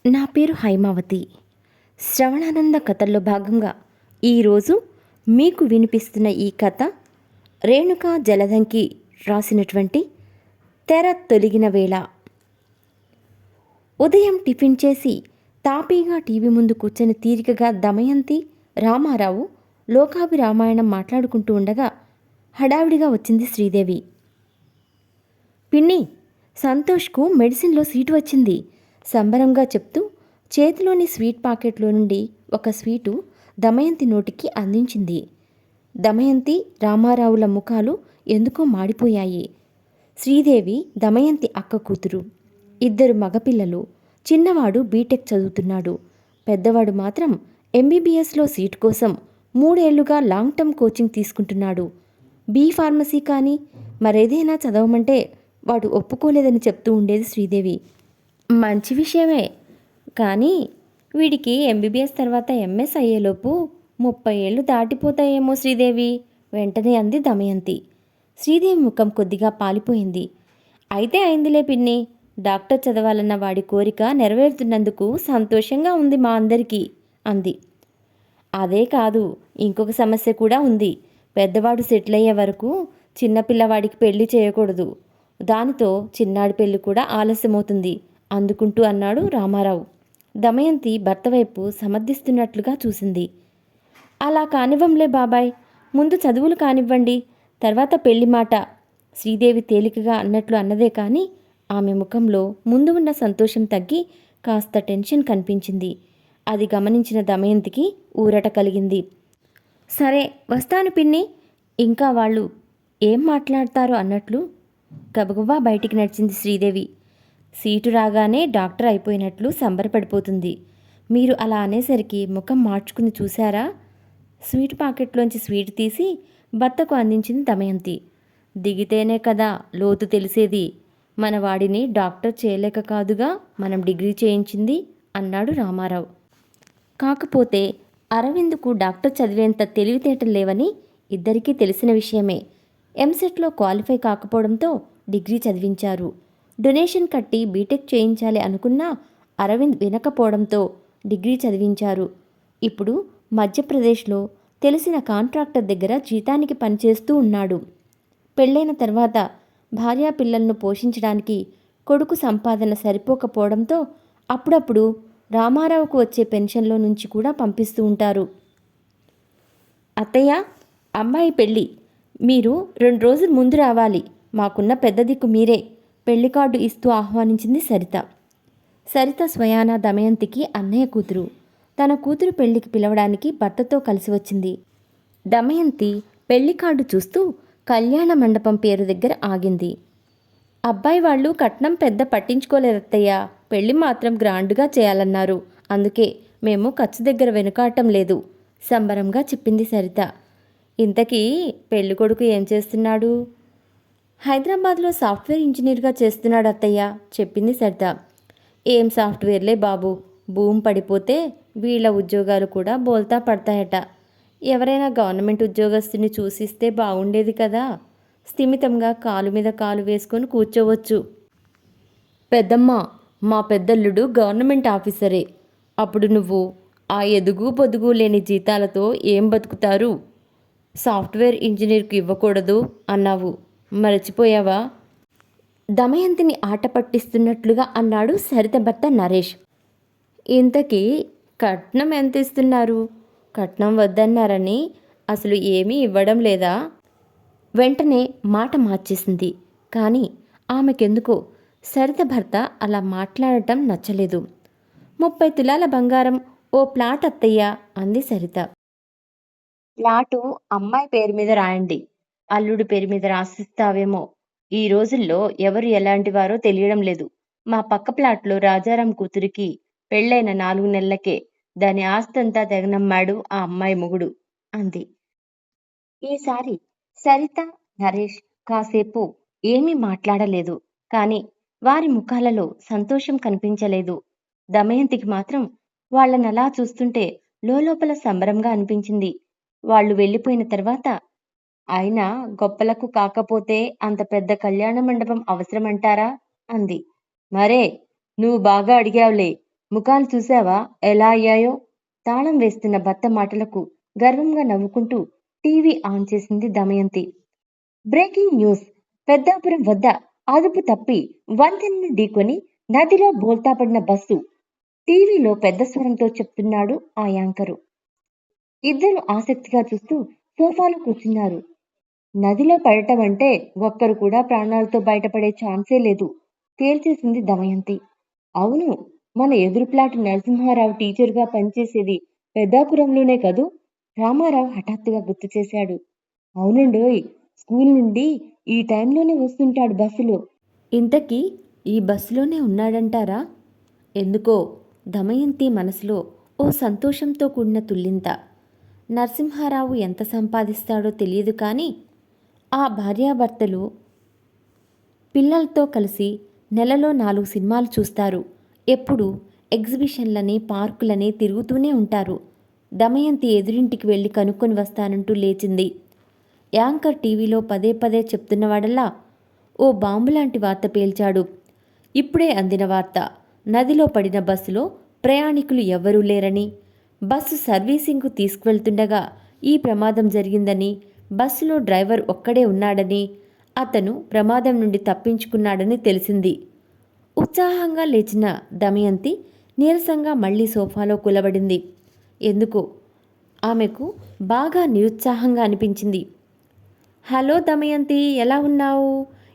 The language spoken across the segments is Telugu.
నా పేరు హైమావతి. శ్రవణానంద కథల్లో భాగంగా ఈరోజు మీకు వినిపిస్తున్న ఈ కథ రేణుకా జలదంకి రాసినటువంటి తెర తొలగిన వేళ. ఉదయం టిఫిన్ చేసి తాపీగా టీవీ ముందు కూర్చొని తీరికగా దమయంతి, రామారావు లోకాభిరామాయణం మాట్లాడుకుంటూ ఉండగా హడావిడిగా వచ్చింది శ్రీదేవి. పిన్ని, సంతోష్కు మెడిసిన్లో సీటు వచ్చింది సంబరంగా చెప్తూ చేతిలోని స్వీట్ పాకెట్లో నుండి ఒక స్వీటు దమయంతి నోటికి అందించింది. దమయంతి, రామారావుల ముఖాలు ఎందుకో మాడిపోయాయి. శ్రీదేవి దమయంతి అక్క కూతురు. ఇద్దరు మగపిల్లలు. చిన్నవాడు బీటెక్ చదువుతున్నాడు. పెద్దవాడు మాత్రం ఎంబీబీఎస్లో సీటు కోసం 3 ఏళ్లుగా లాంగ్ టర్మ్ కోచింగ్ తీసుకుంటున్నాడు. బీ ఫార్మసీ కానీ మరేదైనా చదవమంటే వాడు ఒప్పుకోలేదని చెప్తూ ఉండేది శ్రీదేవి. మంచి విషయమే, కానీ వీడికి ఎంబీబీఎస్ తర్వాత ఎంఎస్ అయ్యేలోపు 30 ఏళ్ళు దాటిపోతాయేమో శ్రీదేవి, వెంటనే అంది దమయంతి. శ్రీదేవి ముఖం కొద్దిగా పాలిపోయింది. అయితే అయిందిలే పిన్ని, డాక్టర్ చదవాలన్న వాడి కోరిక నెరవేరుతున్నందుకు సంతోషంగా ఉంది మా అందరికీ అంది. అదే కాదు, ఇంకొక సమస్య కూడా ఉంది. పెద్దవాడు సెటిల్ అయ్యే వరకు చిన్నపిల్లవాడికి పెళ్లి చేయకూడదు. దానితో చిన్నాడి పెళ్లి కూడా ఆలస్యమవుతుంది అందుకుంటూ అన్నాడు రామారావు. దమయంతి భర్త వైపు సమర్థిస్తున్నట్లుగా చూసింది. అలా కానివ్వంలే బాబాయ్, ముందు చదువులు కానివ్వండి, తర్వాత పెళ్లి మాట శ్రీదేవి తేలికగా అన్నట్లు అన్నదే కానీ ఆమె ముఖంలో ముందు ఉన్న సంతోషం తగ్గి కాస్త టెన్షన్ కనిపించింది. అది గమనించిన దమయంతికి ఊరట కలిగింది. సరే వస్తాను పిన్ని, ఇంకా వాళ్ళు ఏం మాట్లాడతారో అన్నట్లు గబగబా బయటికి నడిచింది శ్రీదేవి. సీటు రాగానే డాక్టర్ అయిపోయినట్లు సంబరపడిపోతుంది. మీరు అలా అనేసరికి ముఖం మార్చుకుని చూశారా? స్వీట్ పాకెట్లోంచి స్వీట్ తీసి భర్తకు అందించింది దమయంతి. దిగితేనే కదా లోతు తెలిసేది. మన వాడిని డాక్టర్ చేయలేక కాదుగా మనం డిగ్రీ చేయించింది అన్నాడు రామారావు. కాకపోతే అరవింద్కు డాక్టర్ చదివేంత తెలివితేటలు లేవని ఇద్దరికీ తెలిసిన విషయమే. ఎంసెట్లో క్వాలిఫై కాకపోవడంతో డిగ్రీ చదివించారు. డొనేషన్ కట్టి బీటెక్ చేయించాలి అనుకున్నా అరవింద్ వినకపోవడంతో డిగ్రీ చదివించారు. ఇప్పుడు మధ్యప్రదేశ్లో తెలిసిన కాంట్రాక్టర్ దగ్గర జీతానికి పనిచేస్తూ ఉన్నాడు. పెళ్ళైన తర్వాత భార్యా పిల్లలను పోషించడానికి కొడుకు సంపాదన సరిపోకపోవడంతో అప్పుడప్పుడు రామారావుకు వచ్చే పెన్షన్లో నుంచి కూడా పంపిస్తూ ఉంటారు. అత్తయ్య, అమ్మాయి పెళ్ళి, మీరు 2 రోజుల ముందు రావాలి. మాకున్న పెద్ద దిక్కు మీరే, పెళ్లి కార్డు ఇస్తూ ఆహ్వానించింది సరిత. సరిత స్వయాన దమయంతికి అన్నయ్య కూతురు. తన కూతురు పెళ్లికి పిలవడానికి భర్తతో కలిసి వచ్చింది. దమయంతి పెళ్లి కార్డు చూస్తూ కళ్యాణ మండపం పేరు దగ్గర ఆగింది. అబ్బాయి వాళ్ళు కట్నం పెద్ద పట్టించుకోలేదత్తయ్య, పెళ్లి మాత్రం గ్రాండ్గా చేయాలన్నారు. అందుకే మేము ఖర్చు దగ్గర వెనుకాడటం లేదు సంబరంగా చెప్పింది సరిత. ఇంతకీ పెళ్లి కొడుకు ఏం చేస్తున్నాడు? హైదరాబాద్లో సాఫ్ట్వేర్ ఇంజనీర్గా చేస్తున్నాడు అత్తయ్య చెప్పింది సరిత. ఏం సాఫ్ట్వేర్లే బాబు, భూమి పడిపోతే వీళ్ళ ఉద్యోగాలు కూడా బోల్తా పడతాయట. ఎవరైనా గవర్నమెంట్ ఉద్యోగస్తుని చూసిస్తే బాగుండేది కదా. స్థిమితంగా కాలు మీద కాలు వేసుకొని కూర్చోవచ్చు. పెద్దమ్మ, మా పెద్దల్లుడు గవర్నమెంట్ ఆఫీసరే. అప్పుడు నువ్వు ఆ ఎదుగు పొదుగు లేని జీతాలతో ఏం బతుకుతారు? సాఫ్ట్వేర్ ఇంజనీర్కు ఇవ్వకూడదు అన్నావు, మరచిపోయావా? దమయంతిని ఆట పట్టిస్తున్నట్లుగా అన్నాడు సరిత భర్త నరేష్. ఇంతకీ కట్నం ఎంత ఇస్తున్నారు? కట్నం వద్దన్నారని అసలు ఏమీ ఇవ్వడం లేదా? వెంటనే మాట మార్చేసింది. కానీ ఆమెకెందుకో సరిత భర్త అలా మాట్లాడటం నచ్చలేదు. 30 తులాల బంగారం, ఓ ప్లాట్ అత్తయ్య అంది సరిత. ప్లాటు అమ్మాయి పేరు మీద రాయండి, అల్లుడి పేరు మీద రాసిస్తావేమో. ఈ రోజుల్లో ఎవరు ఎలాంటి వారో తెలియడం లేదు. మా పక్క ప్లాట్లో రాజారాం కూతురికి పెళ్ళైన 4 నెలలకే దాని ఆస్తంతా తెగనమ్మాడు ఆ అమ్మాయి మొగుడు అంది. ఈసారి సరిత, నరేష్ కాసేపు ఏమీ మాట్లాడలేదు. కాని వారి ముఖాలలో సంతోషం కనిపించలేదు. దమయంతికి మాత్రం వాళ్ళనలా చూస్తుంటే లోలోపల సంబరంగా అనిపించింది. వాళ్ళు వెళ్ళిపోయిన తర్వాత, అయినా గొప్పలకు కాకపోతే అంత పెద్ద కళ్యాణ మండపం అవసరమంటారా అంది. మరే, నువ్వు బాగా అడిగావులే. ముఖాలు చూసావా ఎలా అయ్యాయో? తాళం వేస్తున్న భర్త మాటలకు గర్వంగా నవ్వుకుంటూ టీవీ ఆన్ చేసింది దమయంతి. Breaking news! పెద్దాపురం వద్ద అదుపు తప్పి వంతెనను ఢీకొని నదిలో బోల్తాపడిన బస్సు. టీవీలో పెద్ద స్వరంతో చెప్తున్నాడు ఆ యాంకరు. ఇద్దరు ఆసక్తిగా చూస్తూ సోఫాలో కూర్చున్నారు. నదిలో పడటం అంటే ఒక్కరు కూడా ప్రాణాలతో బయటపడే ఛాన్సే లేదు తేల్చేసింది దమయంతి. అవును, మన ఎదురు ప్లాట్ నరసింహారావు టీచరుగా పనిచేసేది పెద్దాపురంలోనే కదూ? రామారావు హఠాత్తుగా గుర్తు చేశాడు. అవునండోయ్, స్కూల్ నుండి ఈ టైంలోనే వస్తుంటాడు బస్సులో. ఇంతకీ ఈ బస్సులోనే ఉన్నాడంటారా? ఎందుకో దమయంతి మనసులో ఓ సంతోషంతో కూడిన తుల్లింత. నరసింహారావు ఎంత సంపాదిస్తాడో తెలియదు కానీ ఆ భార్యాభర్తలు పిల్లలతో కలిసి నెలలో 4 సినిమాలు చూస్తారు. ఎప్పుడు ఎగ్జిబిషన్లని పార్కులని తిరుగుతూనే ఉంటారు. దమయంతి ఎదురింటికి వెళ్ళి కనుక్కొని వస్తానంటూ లేచింది. యాంకర్ టీవీలో పదే పదే చెప్తున్నవాడల్లా ఓ బాంబులాంటి వార్త పేల్చాడు. ఇప్పుడే అందిన వార్త. నదిలో పడిన బస్సులో ప్రయాణికులు ఎవ్వరూ లేరని, బస్సు సర్వీసింగ్కు తీసుకువెళ్తుండగా ఈ ప్రమాదం జరిగిందని, బస్సులో డ్రైవర్ ఒక్కడే ఉన్నాడని, అతను ప్రమాదం నుండి తప్పించుకున్నాడని తెలిసింది. ఉత్సాహంగా లేచిన దమయంతి నీరసంగా మళ్లీ సోఫాలో కూలబడింది. ఎందుకో ఆమెకు బాగా నిరుత్సాహంగా అనిపించింది. హలో దమయంతి, ఎలా ఉన్నావు?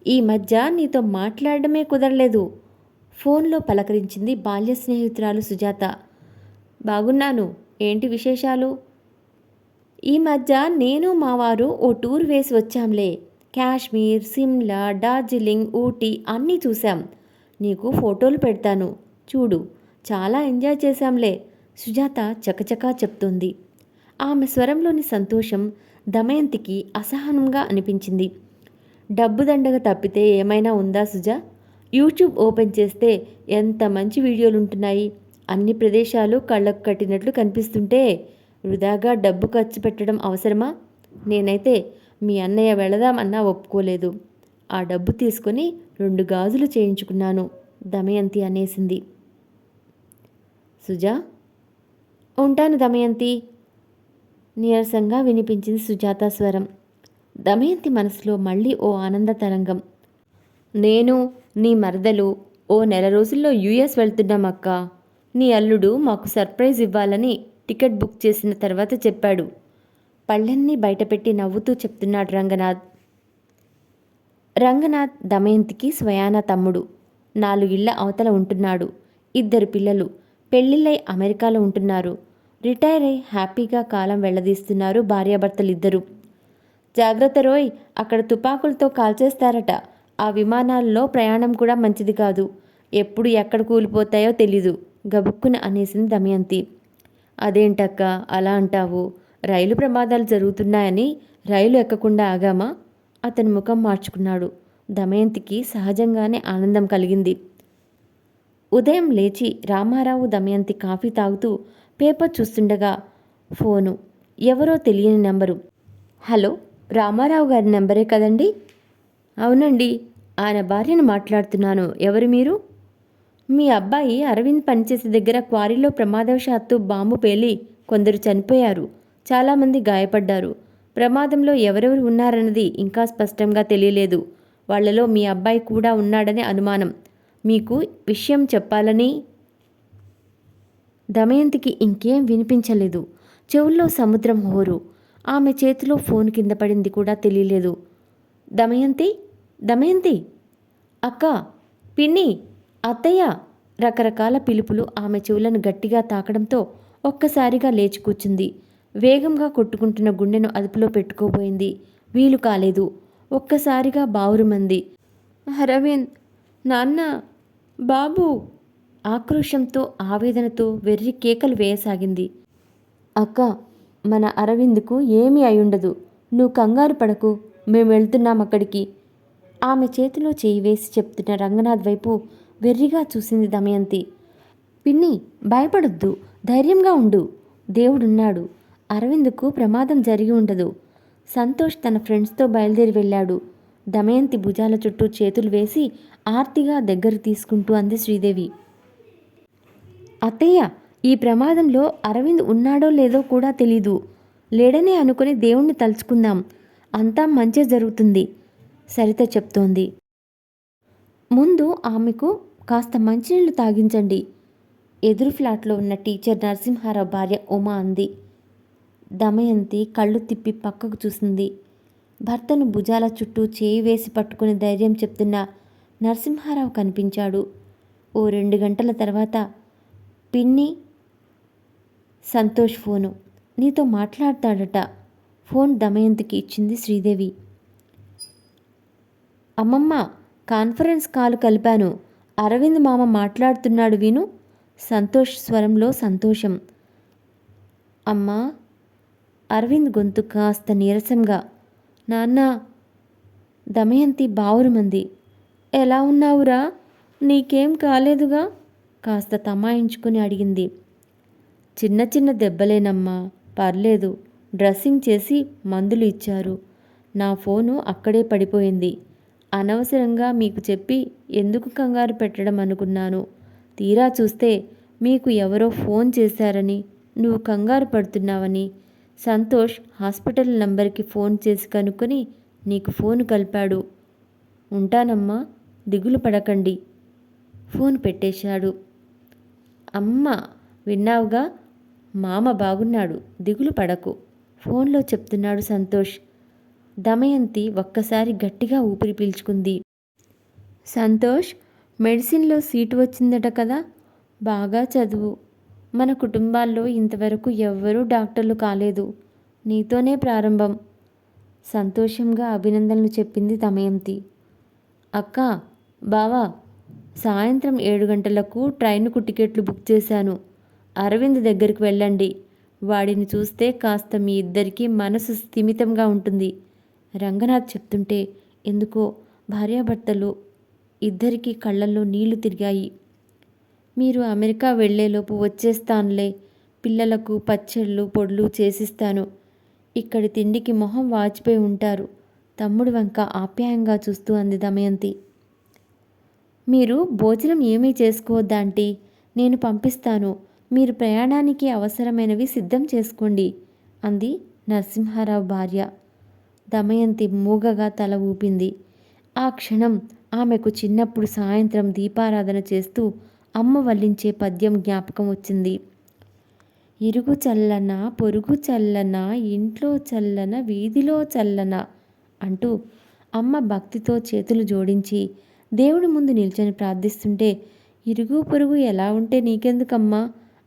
ఈ మధ్య నీతో మాట్లాడడమే కుదరలేదు. ఫోన్లో పలకరించింది బాల్య స్నేహితురాలు సుజాత. బాగున్నాను, ఏంటి విశేషాలు? ఈ మధ్య నేను మా వారు ఓ టూర్ వేసి వచ్చాంలే. కాశ్మీర్, సిమ్లా, డార్జిలింగ్, ఊటీ అన్నీ చూశాం. నీకు ఫోటోలు పెడతాను, చూడు. చాలా ఎంజాయ్ చేశాంలే, సుజాత చకచకా చెప్తోంది. ఆమె స్వరంలోని సంతోషం దమయంతికి అసహనంగా అనిపించింది. డబ్బు దండగ తప్పితే ఏమైనా ఉందా సుజా? యూట్యూబ్ ఓపెన్ చేస్తే ఎంత మంచి వీడియోలుంటున్నాయి. అన్ని ప్రదేశాలు కళ్ళకు కట్టినట్లు కనిపిస్తుంటే వృధాగా డబ్బు ఖర్చు పెట్టడం అవసరమా? నేనైతే మీ అన్నయ్య వెళదామన్నా ఒప్పుకోలేదు. ఆ డబ్బు తీసుకొని 2 గాజులు చేయించుకున్నాను, దమయంతి అనేసింది. సుజా, ఉంటాను దమయంతి, నీరసంగా వినిపించింది సుజాత స్వరం. దమయంతి మనసులో మళ్ళీ ఓ ఆనంద తరంగం. నేను, నీ మరదలు ఓ నెల రోజుల్లో యుఎస్ వెళ్తున్నామక్క. నీ అల్లుడు మాకు సర్ప్రైజ్ ఇవ్వాలని టికెట్ బుక్ చేసిన తర్వాత చెప్పాడు. పళ్ళన్నీ బయటపెట్టి నవ్వుతూ చెప్తున్నాడు రంగనాథ్. రంగనాథ్ దమయంతికి స్వయాన తమ్ముడు. 4 ఇళ్ల అవతల ఉంటున్నాడు. 2 పిల్లలు పెళ్లిళ్ళై అమెరికాలో ఉంటున్నారు. రిటైర్ అయి హ్యాపీగా కాలం వెళ్లదీస్తున్నారు భార్యాభర్తలిద్దరూ. జాగ్రత్త రోయ్, అక్కడ తుపాకులతో కాల్చేస్తారట. ఆ విమానాల్లో ప్రయాణం కూడా మంచిది కాదు. ఎప్పుడు ఎక్కడ కూలిపోతాయో తెలీదు, గబుక్కున అనేసింది దమయంతి. అదేంటక్క అలా అంటావు? రైలు ప్రమాదాలు జరుగుతున్నాయని రైలు ఎక్కకుండా ఆగామా? అతని ముఖం మార్చుకున్నాడు. దమయంతికి సహజంగానే ఆనందం కలిగింది. ఉదయం లేచి రామారావు దమయంతి కాఫీ తాగుతూ పేపర్ చూస్తుండగా ఫోను. ఎవరో తెలియని నెంబరు. హలో, రామారావు గారి నెంబరే కదండి? అవునండి, ఆయన భార్యను మాట్లాడుతున్నాను. ఎవరు మీరు? మీ అబ్బాయి అరవింద్ పనిచేసే దగ్గర క్వారీలో ప్రమాదవశాత్తు బాంబు పేలి కొందరు చనిపోయారు, చాలామంది గాయపడ్డారు. ప్రమాదంలో ఎవరెవరు ఉన్నారన్నది ఇంకా స్పష్టంగా తెలియలేదు. వాళ్లలో మీ అబ్బాయి కూడా ఉన్నాడనే అనుమానం. మీకు విషయం చెప్పాలని. దమయంతికి ఇంకేం వినిపించలేదు. చెవుల్లో సముద్రం హోరు. ఆమె చేతిలో ఫోన్ కింద పడింది కూడా తెలియలేదు. దమయంతి, దమయంతి, అక్క, పిన్ని, అత్తయ్య, రకరకాల పిలుపులు ఆమె చెవులను గట్టిగా తాకడంతో ఒక్కసారిగా లేచి కూర్చుంది. వేగంగా కొట్టుకుంటున్న గుండెను అదుపులో పెట్టుకోబోయింది. వీలు కాలేదు. ఒక్కసారిగా బావురుమంది. అరవింద్, నాన్న, బాబు. ఆక్రోశంతో ఆవేదనతో వెర్రి కేకలు వేయసాగింది. అక్క, మన అరవింద్కు ఏమీ అయుండదు, నువ్వు కంగారు పడకు, మేము వెళ్తున్నాం అక్కడికి. ఆమె చేతిలో చేయి వేసి చెప్తున్న రంగనాథ్ వైపు వెర్రిగా చూసింది దమయంతి. పిన్ని, భయపడొద్దు, ధైర్యంగా ఉండు. దేవుడున్నాడు. అరవింద్కు ప్రమాదం జరిగి ఉండదు. సంతోష్ తన ఫ్రెండ్స్తో బయలుదేరి వెళ్ళాడు. దమయంతి భుజాల చుట్టూ చేతులు వేసి ఆర్తిగా దగ్గర తీసుకుంటూ అంది శ్రీదేవి. అత్తయ్య, ఈ ప్రమాదంలో అరవింద్ ఉన్నాడో లేదో కూడా తెలీదు. లేడనే అనుకుని దేవుణ్ణి తలుచుకుందాం. అంతా మంచే జరుగుతుంది, సరిత చెప్తోంది. ముందు ఆమెకు కాస్త మంచినీళ్లు తాగించండి, ఎదురు ఫ్లాట్లో ఉన్న టీచర్ నరసింహారావు భార్య ఉమా అంది. దమయంతి కళ్ళు తిప్పి పక్కకు చూసింది. భర్తను భుజాల చుట్టూ చేయి వేసి పట్టుకుని ధైర్యం చెప్తున్న నరసింహారావు కనిపించాడు. ఓ 2 గంటల తర్వాత, పిన్ని, సంతోష్ ఫోను. నీతో మాట్లాడతాడట. ఫోన్ దమయంతికి ఇచ్చింది శ్రీదేవి. అమ్మమ్మ, కాన్ఫరెన్స్ కాల్ కలిపాను. అరవింద్ మామ మాట్లాడుతున్నాడు విను. సంతోష్ స్వరంలో సంతోషం. అమ్మా, అరవింద్ గొంతు కాస్త నీరసంగా. నాన్న. దమయంతి బావురుమంది. ఎలా ఉన్నావురా? నీకేం కాలేదుగా? కాస్త తమాయించుకుని అడిగింది. చిన్న చిన్న దెబ్బలేనమ్మా, పర్లేదు. డ్రెస్సింగ్ చేసి మందులు ఇచ్చారు. నా ఫోను అక్కడే పడిపోయింది. అనవసరంగా మీకు చెప్పి ఎందుకు కంగారు పెట్టడం అనుకున్నాను. తీరా చూస్తే మీకు ఎవరో ఫోన్ చేశారని, నువ్వు కంగారు పడుతున్నావని సంతోష్ హాస్పిటల్ నంబర్కి ఫోన్ చేసి కనుక్కొని నీకు ఫోన్ కలిపాడు. ఉంటానమ్మా, దిగులు పడకండి. ఫోన్ పెట్టేశాడు. అమ్మ, విన్నావుగా, మామ బాగున్నాడు, దిగులు పడకు, ఫోన్లో చెప్తున్నాడు సంతోష్. దమయంతి ఒక్కసారి గట్టిగా ఊపిరి పీల్చుకుంది. సంతోష్, మెడిసిన్లో సీటు వచ్చిందట కదా, బాగా చదువు. మన కుటుంబాల్లో ఇంతవరకు ఎవ్వరూ డాక్టర్లు కాలేదు, నీతోనే ప్రారంభం. సంతోషంగా అభినందనలు చెప్పింది దమయంతి. అక్క, బావా, సాయంత్రం 7 గంటలకు ట్రైన్కు టికెట్లు బుక్ చేశాను. అరవింద్ దగ్గరికి వెళ్ళండి. వాడిని చూస్తే కాస్త మీ ఇద్దరికీ మనసు స్థిమితంగా ఉంటుంది. రంగనాథ్ చెప్తుంటే ఎందుకో భార్యాభర్తలు ఇద్దరికీ కళ్ళల్లో నీళ్లు తిరిగాయి. మీరు అమెరికా వెళ్లేలోపు వచ్చేస్తానులే. పిల్లలకు పచ్చళ్ళు పొడులు చేసిస్తాను. ఇక్కడి తిండికి మొహం వాచిపోయి ఉంటారు. తమ్ముడి వంక ఆప్యాయంగా చూస్తూ అంది దమయంతి. మీరు భోజనం ఏమీ చేసుకోవద్దాంటీ, నేను పంపిస్తాను. మీరు ప్రయాణానికి అవసరమైనవి సిద్ధం చేసుకోండి అంది నరసింహారావు భార్య. దమయంతి మూగగా తల ఊపింది. ఆ క్షణం ఆమెకు చిన్నప్పుడు సాయంత్రం దీపారాధన చేస్తూ అమ్మ వల్లించే పద్యం జ్ఞాపకం వచ్చింది. ఇరుగు చల్లన, పొరుగు చల్లన, ఇంట్లో చల్లన, వీధిలో చల్లన అంటూ అమ్మ భక్తితో చేతులు జోడించి దేవుడి ముందు నిల్చొని ప్రార్థిస్తుంటే, ఇరుగు పొరుగు ఎలా ఉంటే నీకెందుకమ్మా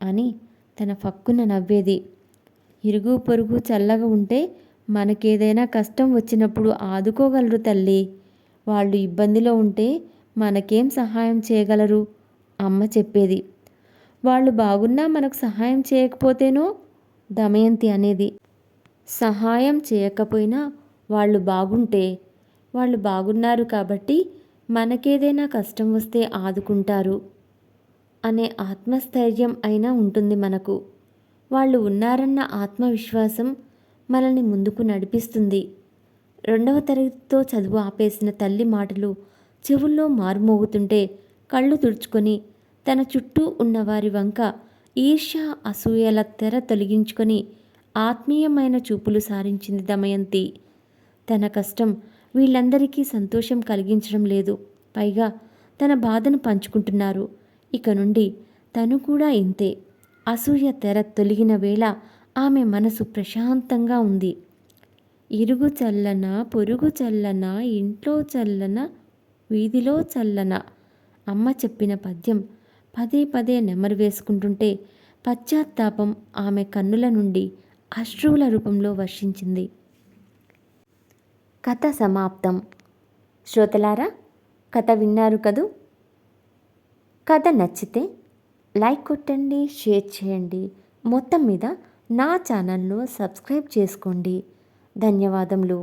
అని తన ఫక్కున నవ్వేది. ఇరుగు పొరుగు చల్లగా ఉంటే మనకేదైనా కష్టం వచ్చినప్పుడు ఆదుకోగలరు తల్లి. వాళ్ళు ఇబ్బందిలో ఉంటే మనకేం సహాయం చేయగలరు అమ్మ చెప్పేది. వాళ్ళు బాగున్నా మనకు సహాయం చేయకపోతేనో దమయంతి అనేది. సహాయం చేయకపోయినా వాళ్ళు బాగుంటే, వాళ్ళు బాగున్నారు కాబట్టి మనకేదైనా కష్టం వస్తే ఆదుకుంటారు అనే ఆత్మస్థైర్యం అయినా ఉంటుంది మనకు. వాళ్ళు ఉన్నారన్న ఆత్మవిశ్వాసం మనల్ని ముందుకు నడిపిస్తుంది. 2వ తరగతితో చదువు ఆపేసిన తల్లి మాటలు చెవుల్లో మారుమోగుతుంటే కళ్ళు తుడుచుకొని తన చుట్టూ ఉన్నవారి వంక ఈర్ష్య అసూయల తెర తొలగించుకొని ఆత్మీయమైన చూపులు సారించింది దమయంతి. తన కష్టం వీళ్ళందరికీ సంతోషం కలిగించడం లేదు. పైగా తన బాధను పంచుకుంటున్నారు. ఇక నుండి తను కూడా ఇంతే. అసూయ తెర తొలగిన వేళ ఆమె మనసు ప్రశాంతంగా ఉంది. ఇరుగు చల్లన, పొరుగు చల్లన, ఇంట్లో చల్లన, వీధిలో చల్లన అమ్మ చెప్పిన పద్యం పదే పదే నెమరు వేసుకుంటుంటే పశ్చాత్తాపం ఆమె కన్నుల నుండి అశ్రువుల రూపంలో వర్షించింది. కథ సమాప్తం. శ్రోతలారా, కథ విన్నారు కదూ. కథ నచ్చితే లైక్ కొట్టండి, షేర్ చేయండి. మొత్తం మీద నా ఛానల్ను సబ్స్క్రైబ్ చేసుకోండి. ధన్యవాదములు.